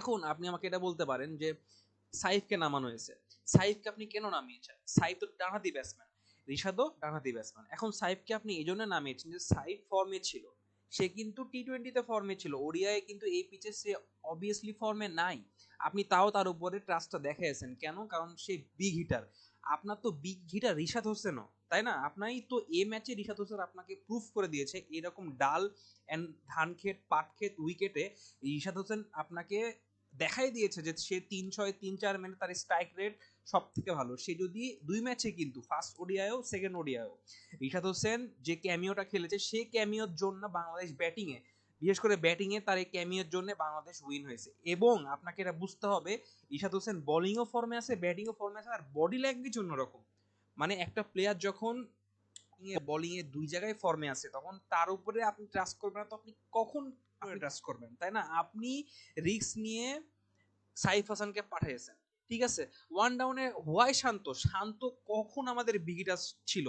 এখন আপনি আমাকে এটা বলতে পারেন যে সাইফকে নামানো হয়েছে, সাইফকে আপনি কেন নামিয়েছেন? সাইফ তো ডানহাতি ব্যাটসম্যান, রিশাদও ডানহাতি ব্যাটসম্যান। এখন সাইফকে আপনি এই জন্য নামিয়েছেন যে সাইফ ফর্মে ছিল, সে কিন্তু টি-20তে ফর্মে ছিল, ওডিআই কিন্তু এই পিচে সে অবভিয়াসলি ফর্মে নাই। আপনি তাও তার উপরে ট্রাস্টটা দেখাইছেন কেন? কারণ সে বিগ হিটার। আপনার তো বিগ হিটার রিশাদ হোসেনও, তাই না? আপনারই তো এই ম্যাচে রিশাদ হোসেন আপনাকে প্রুফ করে দিয়েছে এরকম ডাল অ্যান্ড ধান ক্ষেত পাট ক্ষেত উইকেটে রিশাদ হোসেন আপনাকে দেখাই দিয়েছে যে সে 3-6 3-4 মানে তার স্ট্রাইক রেট সব থেকে ভালো। সে যদি 2 ম্যাচে কিন্তু ফার্স্ট ওডিআইও সেকেন্ড ওডিআইও রিশাদ হোসেন যে ক্যামিওটা খেলেছে, সে ক্যামিওর জন্য বাংলাদেশ ব্যাটিংয়ে, বিশেষ করে ব্যাটিংয়ে তার এই ক্যামিওর জন্য বাংলাদেশ উইন হয়েছে। এবং আপনাকে এটা বুঝতে হবে রিশাদ হোসেন বোলিংও ফর্মে আছে, ব্যাটিংও ফর্মে আছে, আর বডি ল্যাঙ্গুয়েজ অন্যরকম। মানে একটা প্লেয়ার যখন বোলিং এ দুই জায়গায় ফর্মে আছে তখন তার উপরে আপনি ট্রাস্ট করবেন না, তো আপনি কখন আপনি ট্রাস্ট করবেন, তাই না? আপনি রিস্ক নিয়ে সাইফ হাসানকে পাঠিয়েছেন, ঠিক আছে? ওয়ান ডাউনে হোয়াই শান্ত, শান্ত কখন আমাদের বিগিটার ছিল?